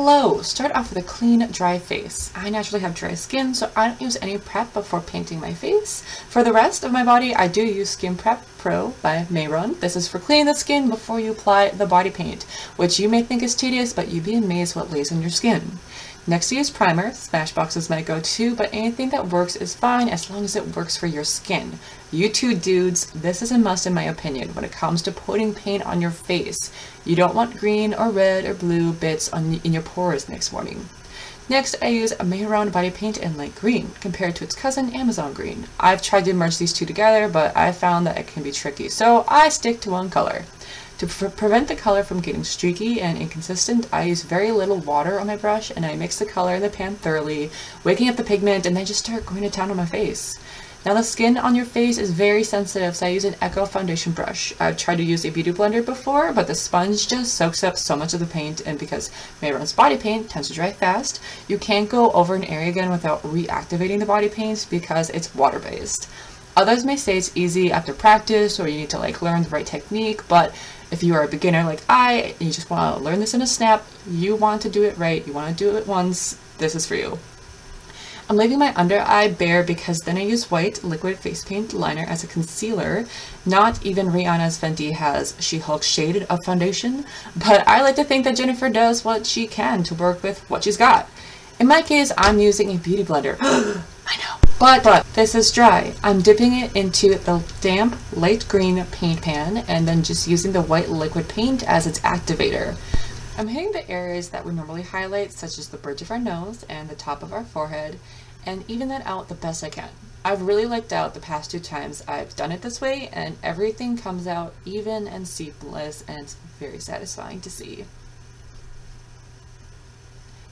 Hello! Start off with a clean, dry face. I naturally have dry skin, so I don't use any prep before painting my face. For the rest of my body, I do use Skin Prep Pro by Mehron. This is for cleaning the skin before you apply the body paint, which you may think is tedious, but you'd be amazed what lays on your skin. Next, use primer. Smashbox is my go-to, but anything that works is fine as long as it works for your skin. You two dudes, this is a must in my opinion when it comes to putting paint on your face. You don't want green or red or blue bits in your pores next morning. Next, I use a Mehron body paint in light green compared to its cousin Amazon green. I've tried to merge these two together, but I found that it can be tricky, so I stick to one color. To prevent the color from getting streaky and inconsistent, I use very little water on my brush and I mix the color in the pan thoroughly, waking up the pigment, and then just start going to town on my face. Now the skin on your face is very sensitive, so I use an Echo foundation brush. I've tried to use a beauty blender before, but the sponge just soaks up so much of the paint, and because Mehron's body paint tends to dry fast, you can't go over an area again without reactivating the body paint because it's water-based. Others may say it's easy after practice or you need to learn the right technique, but if you are a beginner like I, and you just want to learn this in a snap, you want to do it right, you want to do it once, this is for you. I'm leaving my under eye bare because then I use white liquid face paint liner as a concealer. Not even Rihanna's Fenty has She-Hulk shade of foundation, but I like to think that Jennifer does what she can to work with what she's got. In my case, I'm using a beauty blender. I know. But this is dry. I'm dipping it into the damp light green paint pan and then just using the white liquid paint as its activator. I'm hitting the areas that we normally highlight, such as the bridge of our nose and the top of our forehead, and even that out the best I can. I've really liked out the past 2 times I've done it this way, and everything comes out even and seamless, and it's very satisfying to see.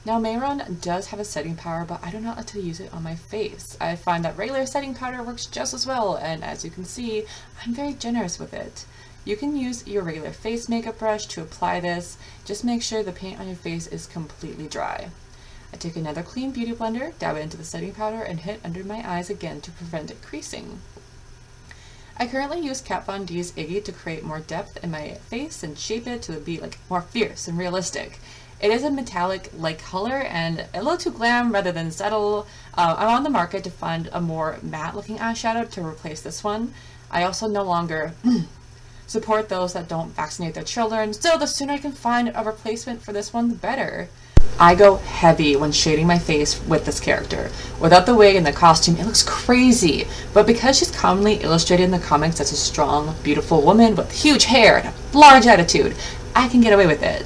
Now Mehron does have a setting powder, but I do not like to use it on my face. I find that regular setting powder works just as well, and as you can see, I'm very generous with it. You can use your regular face makeup brush to apply this. Just make sure the paint on your face is completely dry. I take another clean beauty blender, dab it into the setting powder, and hit under my eyes again to prevent it creasing. I currently use Kat Von D's Iggy to create more depth in my face and shape it to be more fierce and realistic. It is a metallic-like color and a little too glam rather than subtle. I'm on the market to find a more matte-looking eyeshadow to replace this one. I also no longer support those that don't vaccinate their children, so the sooner I can find a replacement for this one, the better. I go heavy when shading my face with this character. Without the wig and the costume, it looks crazy, but because she's commonly illustrated in the comics as a strong, beautiful woman with huge hair and a large attitude, I can get away with it.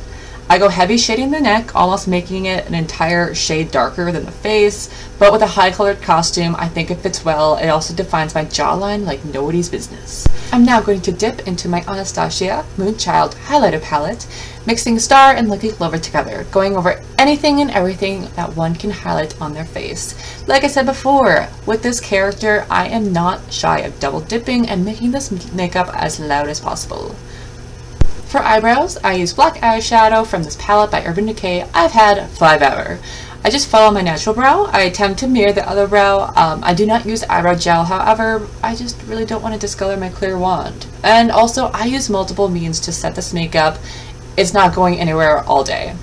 I go heavy shading the neck, almost making it an entire shade darker than the face, but with a high-colored costume, I think it fits well. It also defines my jawline like nobody's business. I'm now going to dip into my Anastasia Moonchild highlighter palette, mixing Star and Lucky Clover together, going over anything and everything that one can highlight on their face. Like I said before, with this character, I am not shy of double dipping and making this makeup as loud as possible. For eyebrows, I use black eyeshadow from this palette by Urban Decay. I've had 5 ever. I just follow my natural brow. I attempt to mirror the other brow. I do not use eyebrow gel, however, I just really don't want to discolor my clear wand. And also, I use multiple means to set this makeup. It's not going anywhere all day.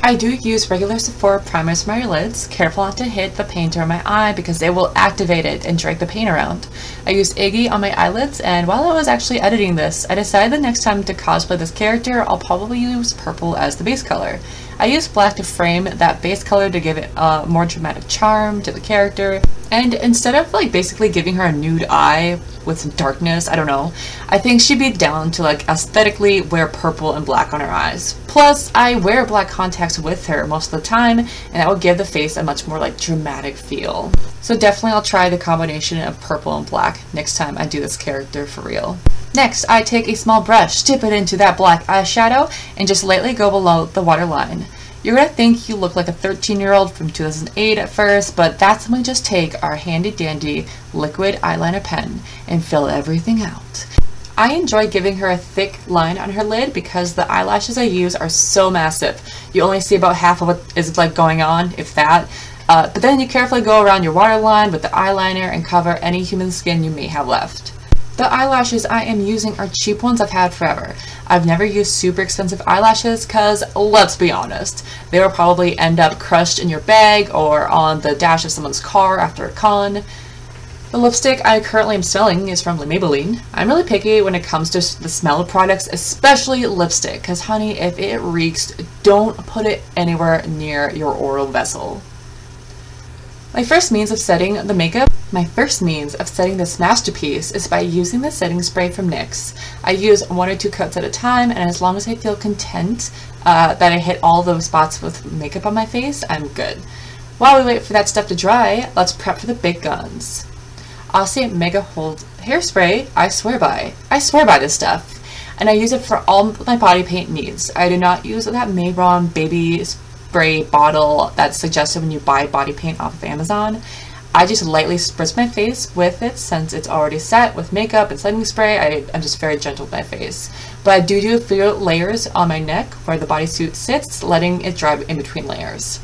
I do use regular Sephora primers for my lids, careful not to hit the painter on my eye because they will activate it and drag the paint around. I use Iggy on my eyelids, and while I was actually editing this, I decided the next time to cosplay this character, I'll probably use purple as the base color. I use black to frame that base color to give it a more dramatic charm to the character, and instead of basically giving her a nude eye with some darkness, I don't know, I think she'd be down to aesthetically wear purple and black on her eyes. Plus, I wear black contacts with her most of the time, and that will give the face a much more dramatic feel. So definitely I'll try the combination of purple and black next time I do this character for real. Next, I take a small brush, dip it into that black eyeshadow, and just lightly go below the waterline. You're gonna think you look like a 13-year-old from 2008 at first, but that's when we just take our handy-dandy liquid eyeliner pen and fill everything out. I enjoy giving her a thick line on her lid because the eyelashes I use are so massive. You only see about half of what is going on, if that. But then you carefully go around your waterline with the eyeliner and cover any human skin you may have left. The eyelashes I am using are cheap ones I've had forever. I've never used super expensive eyelashes because, let's be honest, they will probably end up crushed in your bag or on the dash of someone's car after a con. The lipstick I currently am smelling is from Maybelline. I'm really picky when it comes to the smell of products, especially lipstick, because honey, if it reeks, don't put it anywhere near your oral vessel. My first means of setting this masterpiece is by using the setting spray from NYX. I use 1 or 2 coats at a time, and as long as I feel content that I hit all those spots with makeup on my face, I'm good. While we wait for that stuff to dry, let's prep for the big guns. Aussie Mega Hold hairspray, I swear by this stuff, and I use it for all my body paint needs. I do not use that Mehron baby spray bottle that's suggested when you buy body paint off of Amazon. I just lightly spritz my face with it since it's already set with makeup and setting spray. I'm just very gentle with my face. But I do a few layers on my neck where the bodysuit sits, letting it dry in between layers.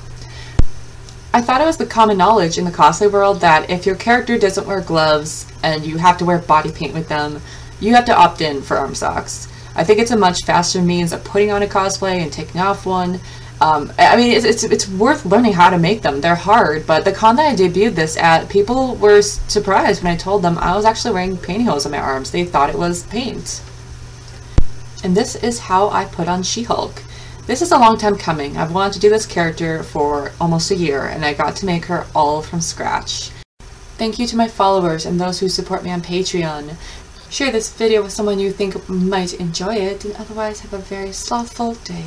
I thought it was the common knowledge in the cosplay world that if your character doesn't wear gloves and you have to wear body paint with them, you have to opt in for arm socks. I think it's a much faster means of putting on a cosplay and taking off one. I mean, it's worth learning how to make them. They're hard, but the con that I debuted this at, people were surprised when I told them I was actually wearing pantyhose on my arms. They thought it was paint. And this is how I put on She-Hulk. This is a long time coming. I've wanted to do this character for almost a year, and I got to make her all from scratch. Thank you to my followers and those who support me on Patreon. Share this video with someone you think might enjoy it, and otherwise have a very slothful day.